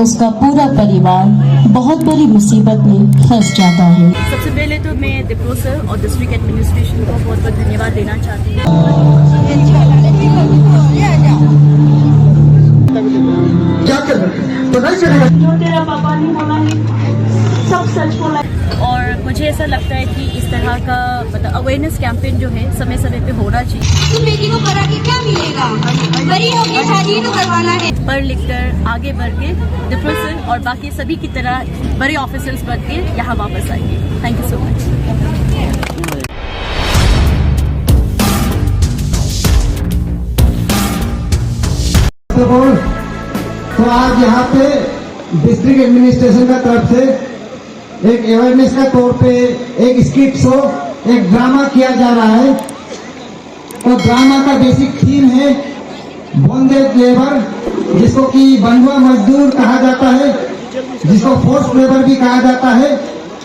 उसका पूरा परिवार बहुत बड़ी मुसीबत में फंस जाता है। सबसे पहले तो मैं डिप्रो सर और डिस्ट्रिक्ट एडमिनिस्ट्रेशन को बहुत बहुत धन्यवाद देना चाहती हूँ। क्या कर पता चलेगा जो तेरा पापा नहीं बोला है सब सच बोला। और मुझे ऐसा लगता है कि इस तरह का मतलब अवेयरनेस कैंपेन जो है समय समय पे होना चाहिए। उस बेटी को करा के क्या मिलेगा? बड़ी होगी शादी तो करवाना है। पढ़ लिख कर आगे बढ़ के डिप्रो सर और बाकी सभी की तरह बड़े ऑफिसर्स बन के यहाँ वापस आएंगे। Thank you so much. तो आज यहाँ पे डिस्ट्रिक्ट एडमिनिस्ट्रेशन का तरफ से एक अवेयरनेस का तौर पे एक स्किट शो, एक ड्रामा किया जा रहा है। तो ड्रामा का बेसिक थीम है बॉन्डेज लेबर, जिसको कि बंधुआ मजदूर कहा जाता है, जिसको फोर्स लेबर भी कहा जाता है।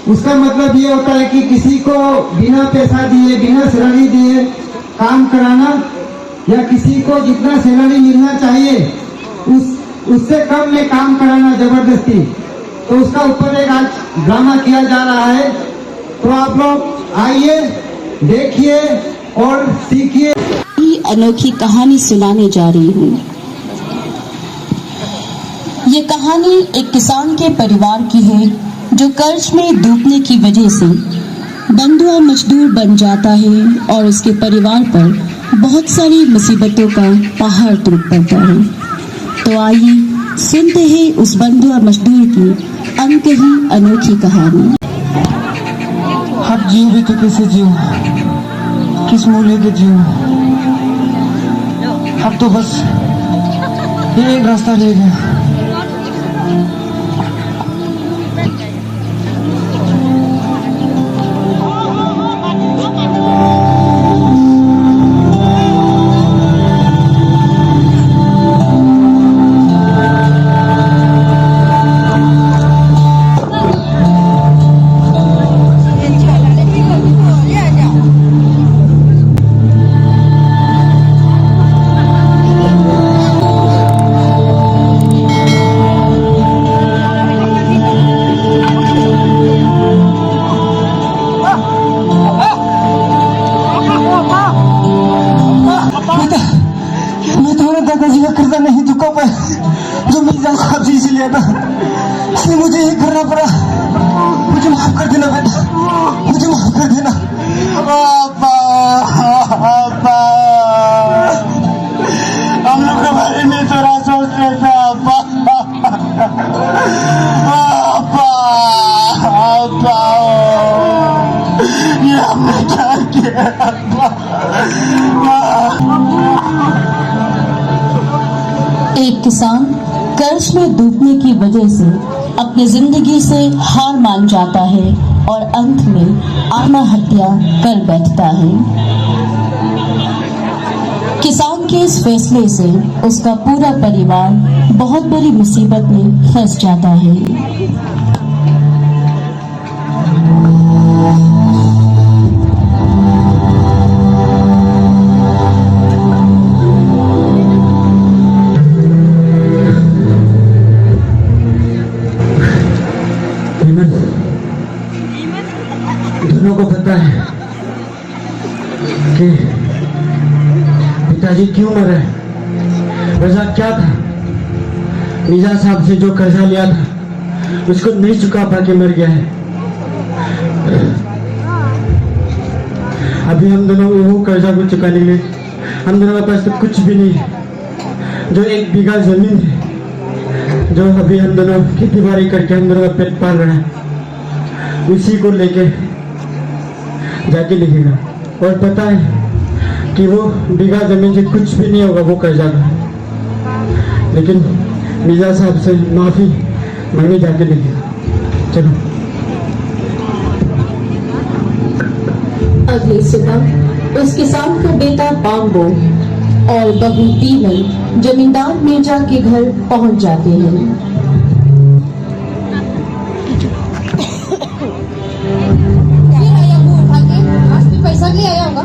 उसका मतलब ये होता है कि किसी को बिना पैसा दिए, बिना सैलरी दिए काम कराना, या किसी को जितना सैलरी मिलना चाहिए उससे कम में काम कराना जबरदस्ती। तो उसका ऊपर एक आज ड्रामा किया जा रहा है। तो आप लोग आइए, देखिए और सीखिए। अनोखी कहानी सुनाने जा रही हूँ। ये कहानी एक किसान के परिवार की है जो कर्ज में डूबने की वजह से बंधुआ मजदूर बन जाता है और उसके परिवार पर बहुत सारी मुसीबतों का पहाड़ टूट पड़ता है। तो आइए सुनते हैं उस बंधुआ मजदूर की अनकही अनोखी कहानी। अब जियो भी तो कैसे जियो, किस मुंह लेके जियो। अब तो बस ये एक रास्ता रह गया। कर्जा नहीं चुका मैं, जो मिर्जा साहब जी से लिया था, इसलिए मुझे ये करना पड़ा। मुझे माफ कर देना बेटा, मुझे माफ कर देना। पापा, पापा, हम लोग के बारे में थोड़ा सोच रहे थे। पापा, पापा, ये हमने क्या किया? एक किसान कर्ज में डूबने की वजह से अपनी जिंदगी से हार मान जाता है और अंत में आत्महत्या कर बैठता है। किसान के इस फैसले से उसका पूरा परिवार बहुत बड़ी मुसीबत में फंस जाता है। दोनों को पता है कि पिताजी क्यों मरे, वजह क्या था। मिर्जा साहब से जो कर्जा लिया था उसको नहीं चुका पाके मर गया है। अभी हम दोनों वो कर्जा को चुकाने के लिए हम दोनों के पास तो कुछ भी नहीं है। जो 1 बीघा जमीन है, जो अभी हम दोनों खेती बाड़ी करके हम दोनों का पेट पाल रहे हैं, उसी को लेके जाके लिखेगा। और पता है कि वो बीघा जमीन से कुछ भी नहीं होगा वो कर्जा का, लेकिन मिर्जा साहब से माफी मांगने जाके लिखेगा। चलो। अगली सुबह उस किसान का बेटा बाम्बो और बहू तीवल जमींदार मिर्जा के घर पहुंच जाते हैं। पैसा ले आया होगा।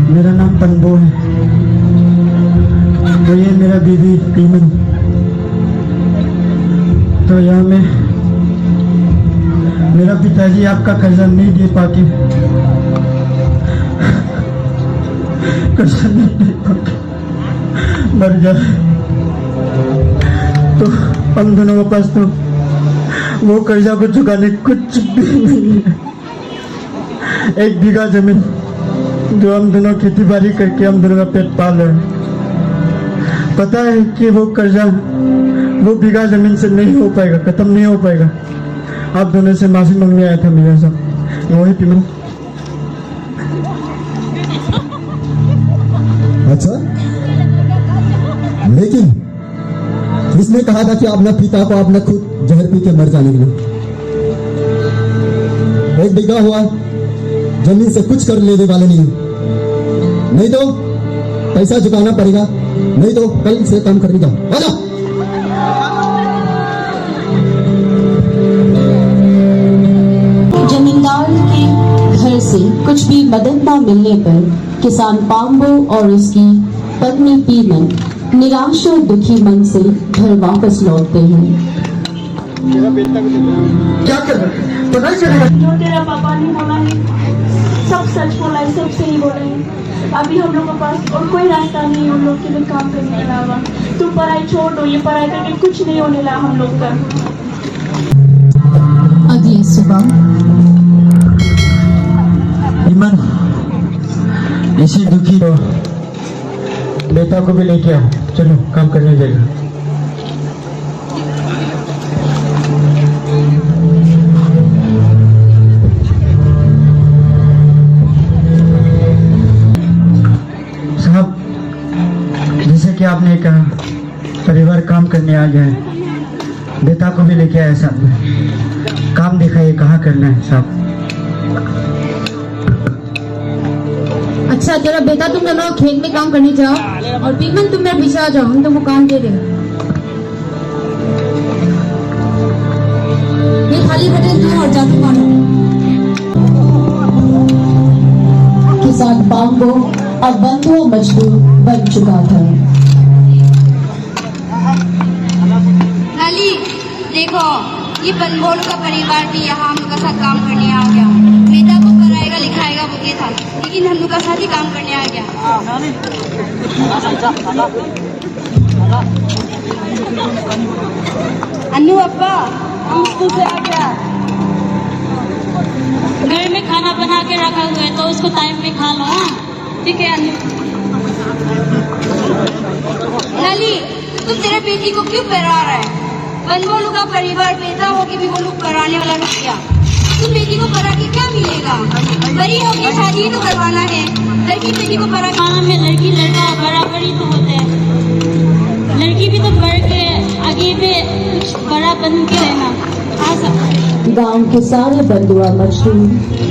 मेरा नाम पन्बो है। तो ये मेरा बीवी पीमन। तो यहाँ में मेरा पिताजी आपका कर्जा नहीं दे पाके मर गया। तो हम दोनों के पास तो वो कर्जा को चुकाने कुछ भी नहीं है। 1 बीघा जमीन जो हम दोनों खेती बाड़ी करके हम दोनों का पेट पाल रहे हैं। पता है कि वो कर्जा वो बीघा जमीन से नहीं हो पाएगा, खत्म नहीं हो पाएगा। आप दोनों से माफी मांगने आया था मेरा साहब, वही पीमन। अच्छा, लेकिन इसने कहा था कि अपना पिता को अपना खुद जहर पी के मर जाने के लिए। 1 बीघा हुआ जमीन से कुछ कर लेने वाले नहीं तो पैसा चुकाना पड़ेगा, नहीं तो कल से काम करने जाओ। आ जाओ। जमींदार के घर से कुछ भी मदद न मिलने पर किसान पाम्बो और उसकी पत्नी पीमन निराश और दुखी मन से घर वापस लौटते हैं। क्या कर रहे हैं? पढ़ाई करेगा। जो तेरा पापा ने बोला है सब सच बोला है, सब सही बोला है। अभी हम लोग के पास और कोई रास्ता नहीं है उन लोग के लिए काम करने के अलावा। तुम पढ़ाई छोड़ दो, ये पढ़ाई करके कुछ नहीं होने लगा हम लोग का। अगली सुबह ईमान ऐसे दुखी हो, बेटा को भी लेके आओ, चलो काम करने जाएगा। साहब, जैसे कि आपने कहा परिवार काम करने आ गया है, बेटा को भी लेके आया साहब। काम दिखाइए कहाँ करना है साहब। अच्छा, तेरा बेटा तुम दोनों खेत में काम करने जाओ और पीमन तुम मेरे पीछे आ जाओ, हम तुमको काम दे देंगे। ये खाली बटन दो और जाके मारो। किसान पाम्बो अब बंधुआ मजदूर बन चुका था। लाली देखो, ये बनबोल का परिवार भी यहाँ हम लोग का साथ काम करने आ गया। बेटा को पढ़ाएगा लिखाएगा वो ये था, लेकिन हम लोग का साथ ही काम करने आ गया। अन्नू अब्बा, हम स्कूल से आ गया। घर में खाना बना के रखा हुआ है तो उसको टाइम पे खा लो। ठीक है अन्नू। लाली, तुम तेरे बेटी को क्यों पढ़ा रहा है? बनबोलू का परिवार बेटा हो के भी वो लोग पढ़ाने वाला रुक गया। तुम बेटी को पढ़ा के क्या मिलेगा? बड़ी होगी शादी ही तो करवाना है। लड़की बेटी को पढ़ा खाना में लड़की लड़का बराबर ही तो होते हैं। लड़की भी तो बढ़ के आगे पे कुछ बड़ा बन के रहना। गांव के सारे बंधुआ मजदूर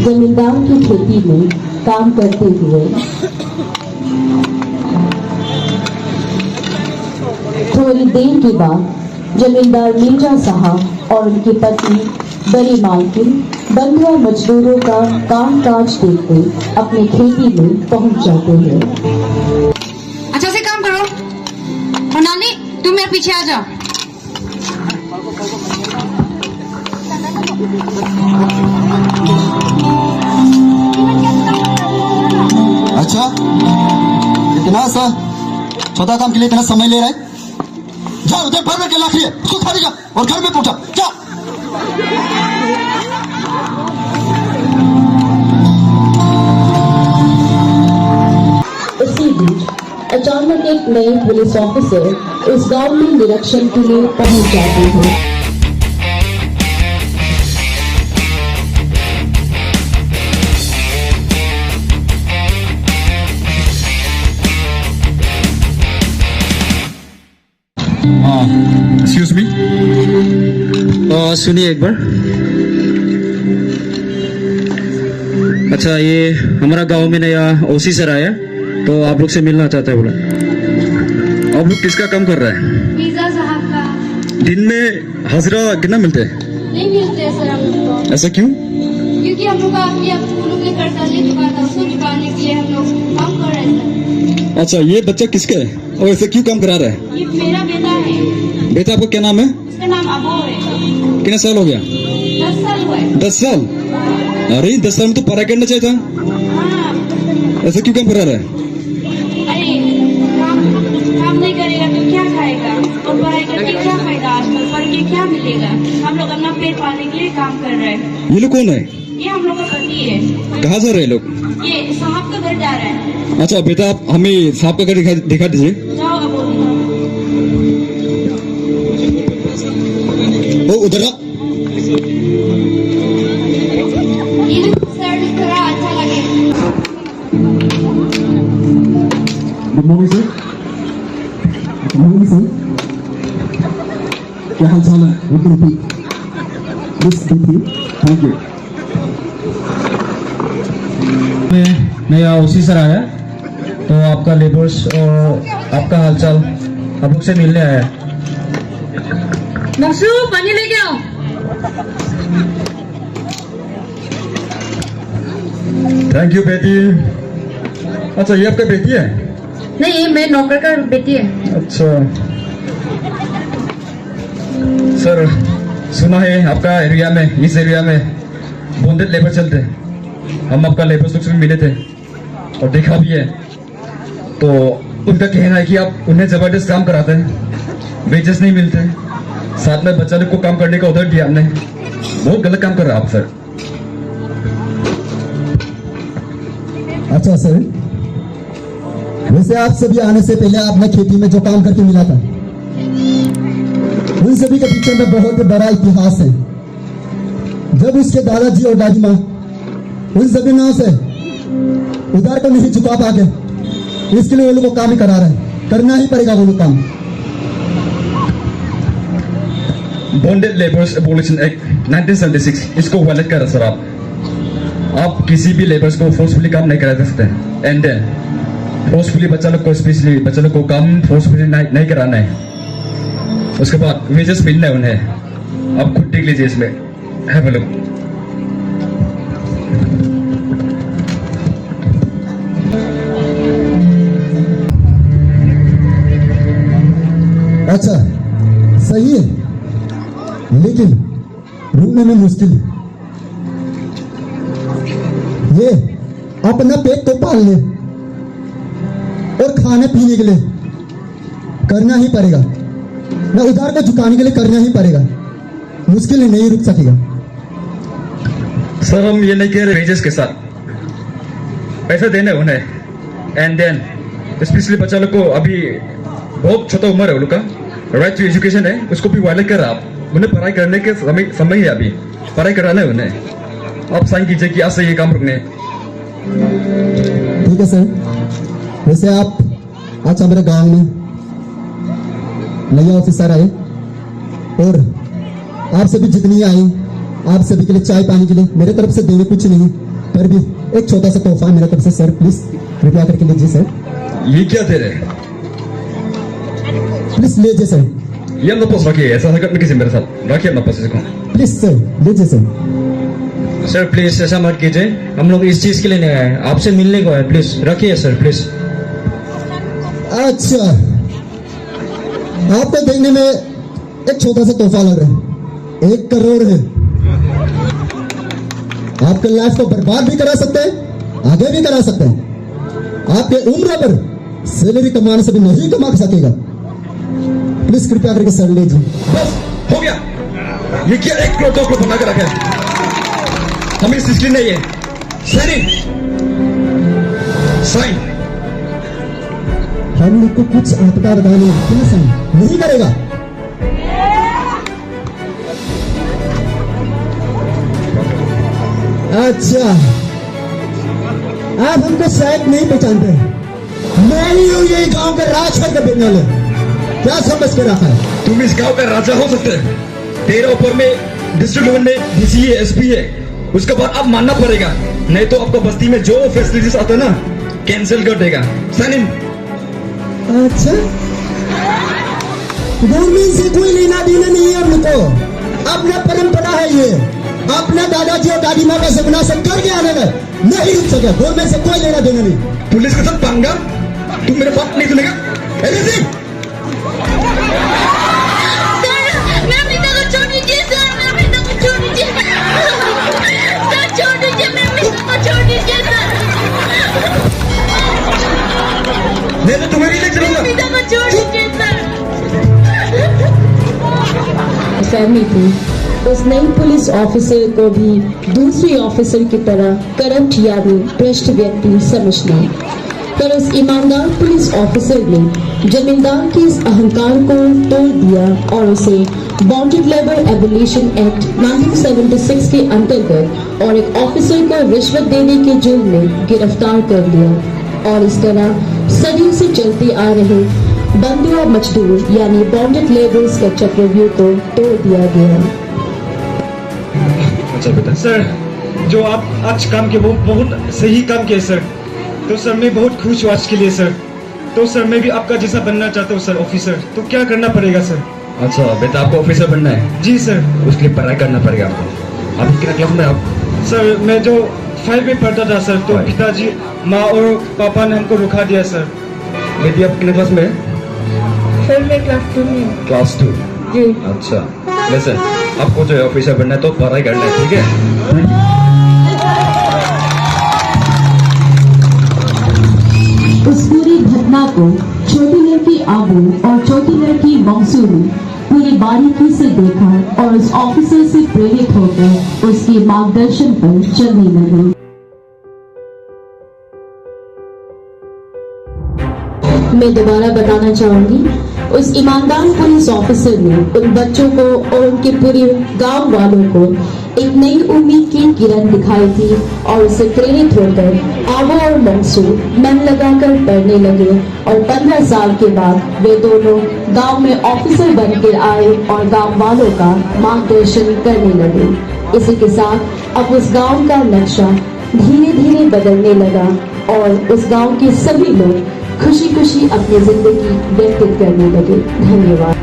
जमींदार की खेती में काम करते हुए थोड़ी देर के बाद जमींदार मिर्जा साहब और उनकी पत्नी बड़ी मालकिन बंधुआ मजदूरों का काम काज देखते अपने खेती में पहुंच जाते हैं। अच्छा से काम करो और नानी तुम मेरे पीछे आ जाओ। अच्छा, इतना सा छोटा काम के लिए इतना समय ले रहा है? जाओ उधर भर में के लाख लिए उसको खा लीजिए और घर में पहुंचा। जाओ। इसी बीच अचानक एक नए पुलिस ऑफिसर उस गांव में निरीक्षण के लिए पहुंच जाते हैं। एक्सक्यूज मी, सुनिए एक बार। अच्छा, ये हमारा गांव में नया ओसी सर आया तो आप लोग से मिलना चाहता है बोला। आप लोग किसका काम कर रहा है? मिर्जा साहब का। दिन में हाजिरा कितना मिलते हैं? नहीं मिलते सर हम लोग को। ऐसा क्यों? क्योंकि हम लोग का अभी अब हम लोग ने कर्जा ले चुका था, उसको चुकाने के लिए हम लोग काम कर रहे थे। अच्छा, ये बच्चा किसका है और ऐसे क्यों काम करा रहा है? ये मेरा बेटा है। बेटा आपका क्या नाम है? इसका नाम अबोर है। कितने साल हो गया? 10 साल हुआ है। 10 साल? अरे 10 साल में तो पढ़ाई करना चाहिए था, हाँ, ऐसे क्यों काम करा रहा है? अरे काम नहीं करेगा तो क्या खाएगा, और पढ़ाई करके क्या फायदा, आजकल पढ़ के क्या मिलेगा। हम लोग अपना पेट पालने के लिए काम कर रहे हैं। ये लोग कौन है? ये हम लोग का पति है। कहाँ जा रहे हैं लोग? ये साहब का घर जा रहा है। अच्छा बेटा, आप हमें साहब का घर दिखा दीजिए। जाओ अबोर। ओ उधर आ। ये सर थोड़ा अच्छा लगे। Good morning sir. Good morning sir. क्या हाल चाल है? बिल्कुल ठीक। Thank you. नया ओसी सर आया, तो आपका लेबर्स और आपका हालचाल आप लोग से मिलने आया है। नक्सू पानी लेके आओ। थैंक यू बेटी। अच्छा, ये आपका बेटी है? नहीं, मैं नौकर का बेटी है। अच्छा सर, सुना है आपका एरिया में, इस एरिया में बॉन्डेड लेबर चलते हैं। हम आपका लेबर लोग से भी मिले थे और देखा भी है, तो उनका कहना है कि आप उन्हें जबरदस्त काम कराते हैं, वेजेस नहीं मिलते, साथ में बच्चा लोग को काम करने का ऑर्डर दिया हमने। बहुत गलत काम कर रहा आप सर। अच्छा सर, वैसे आप सभी आने से पहले आपने खेती में जो काम करके मिला था, उन सभी के पीछे में बहुत बड़ा इतिहास है। जब उसके दादाजी और दादी माँ उन सभी नाव से उधार को नहीं चुका पाके, इसके लिए वो लोग को काम ही करा रहे हैं, करना ही पड़ेगा वो लोग काम। बॉन्डेड लेबर्स एबॉलिशन एक्ट 1976, इसको वायलेट कर रहे सर आप किसी भी लेबर्स को फोर्सफुली काम नहीं करा सकते। एंड देन फोर्सफुली बच्चा लोग को, स्पेशली बच्चा लोग को काम फोर्सफुली नहीं कराना है। उसके बाद वेजेस मिलना है उन्हें। आप खुद देख लीजिए इसमें, हैव अ लुक। अच्छा सही है, लेकिन रूमने में मुश्किल है। ये अपना पेट तो पाल ले और खाने पीने के लिए करना ही पड़ेगा, ना उधार को चुकाने के लिए करना ही पड़ेगा। मुश्किल नहीं रुक सकेगा। सर हम ये नहीं कह रहे वेजेस के साथ पैसे देने उन्हें। एंड देन स्पेशली बच्चा लोग को, अभी बहुत छोटा उम्र है उन लोग का, राइट टू एजुकेशन है, उसको भी वायलेट कर रहा आप। उन्हें पढ़ाई करने के समय है, अभी पढ़ाई कराना है उन्हें। आप साइन कीजिए कि आज से ये काम रुकने। ठीक है सर। वैसे आप आज हमारे गांव में नया ऑफिसर आए और आप सभी जितनी आई, आप सभी के लिए चाय पानी के लिए मेरे तरफ से देने कुछ नहीं, पर भी एक छोटा सा तोहफा मेरे तरफ से। सर प्लीज कृपया करके लीजिए सर। ये क्या दे रहे हैं? प्लीज लीजिए सर। ये अपना पास रखिए, ऐसा हरकत नहीं कीजिए मेरे साथ, रखिए अपना पास इसको। प्लीज सर लीजिए सर। सर प्लीज ऐसा मत कीजिए, हम लोग इस चीज के लिए नहीं आए, आपसे मिलने को आए। प्लीज रखिए सर, प्लीज। अच्छा, आपको देखने में एक छोटा सा तोहफा लग रहा है, 1 करोड़ है। आपके लाइफ को बर्बाद भी करा सकते हैं, आगे भी करा सकते हैं। आपके उम्र पर सैलरी कमाने से भी नहीं कमा सकेगा। प्लीज कृपया करके सर लीजिए। बस हो गया। ये क्या 1 करोड़ 2 करोड़ बना कर रखा है? हमें इस चीज नहीं है। साइन। हम लोग को कुछ आपका बताने नहीं करेगा। अच्छा, आप हमको शायद नहीं पहचानते। मैं ही हूँ ये गांव का राजखर का बिरनाल है। क्या समझ के रखा है? तुम इस गांव का राजा हो सकते हैं। तेरे ऊपर में डिस्ट्रिक्ट लेवल में डीसी है, एसपी है, उसके बाद आप मानना पड़ेगा, नहीं तो आपको बस्ती में जो फैसिलिटीज आता है ना, कैंसिल कर देगा। Sign in. अच्छा, गवर्नमेंट से कोई लेना देना नहीं है हम लोग को। अपना परंपरा है ये, अपना दादाजी और दादी माँ का सपना से करके आने में नहीं रुक सके। गवर्नमेंट से कोई लेना देना नहीं। पुलिस के साथ पंगा? तू मेरे बात नहीं सुनेगा? एवरीथिंग मेरे पिता को छोड़ दीजिए सर, मेरे पिता को छोड़ दीजिए सर, छोड़ दीजिए मेरे पिता को, छोड़ दीजिए सर, मैं तो तुम्हारी ले चलूंगा। पिता को छोड़ दीजिए सर। फैमिली थी। उस नई पुलिस ऑफिसर को भी दूसरे ऑफिसर की तरह करप्ट यानी भ्रष्ट व्यक्ति समझना, पर उस ईमानदार पुलिस ऑफिसर ने जमींदार के इस अहंकार को तोड़ दिया और उसे बॉन्डेड लेबर एबोलिशन एक्ट 1976 के अंतर्गत और एक ऑफिसर को रिश्वत देने के जुर्म में गिरफ्तार कर लिया और इस तरह सदियों से चलते आ रहे बंधुआ मजदूर यानी बॉन्डेड लेबर्स का चक्रव्यूह को तोड़ दिया गया। अच्छा बेटा, सर जो आप आज काम किए वो बहुत सही काम किए सर। तो सर मैं बहुत खुश हूँ आज के लिए सर। तो सर मैं भी आपका जैसा बनना चाहता हूँ सर, ऑफिसर। तो क्या करना पड़ेगा सर? अच्छा बेटा, आपको ऑफिसर बनना है? जी सर। उसके लिए पढ़ाई करना पड़ेगा आपको। आप कितना क्लास में आप? सर मैं जो 5 में पढ़ता था सर, तो 5 पिताजी, माँ और पापा ने हमको रुका दिया सर। बेटी आप कितने क्लास में है? सर मैं क्लास 2 में हूँ। क्लास 2। जी। अच्छा वैसे आपको जो है ऑफिसर बनना है तो पढ़ाई करना है, ठीक है? उस पूरी घटना को छोटी लड़की आबू और छोटी लड़की मंसू ने पूरी बारीकी से देखा और उस ऑफिसर से प्रेरित होकर उसके मार्गदर्शन पर चलने लगे। मैं दोबारा बताना चाहूंगी, उस ईमानदार पुलिस ऑफिसर ने उन बच्चों को और उनके पूरे गांव वालों को एक नई उम्मीद की किरण दिखाई थी और उससे प्रेरित होकर आबू और मंसू मन लगाकर पढ़ने लगे और 15 साल के बाद वे दोनों गांव में ऑफिसर बनकर आए और गांव वालों का मार्गदर्शन करने लगे। इसी के साथ अब उस गांव का नक्शा धीरे धीरे बदलने लगा और उस गांव के सभी लोग खुशी खुशी अपनी जिंदगी व्यतीत करने लगे। धन्यवाद।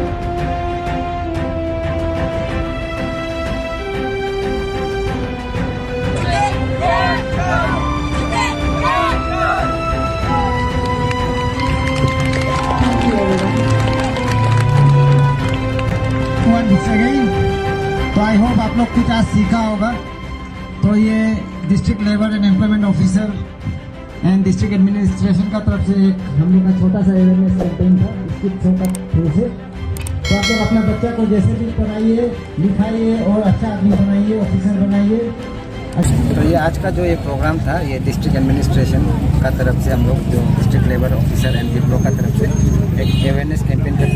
तो आई होप आप लोग कुछ आज सीखा होगा। तो ये district labour and employment officer and district administration का तरफ से एक हम लोग का छोटा सा अवेयरनेस कैंपेन था, इसकी छोटा थ्रू से। तो आप लोग अपना बच्चा को जैसे भी पढ़ाइए, लिखाइए और अच्छा आदमी बनाइए, ऑफिसर बनाइए। तो ये आज का जो ये प्रोग्राम था, ये डिस्ट्रिक्ट एडमिनिस्ट्रेशन का तरफ से हम लोग जो district labour officer and Wipro का तरफ से एक अवेयरनेस कैंपेन का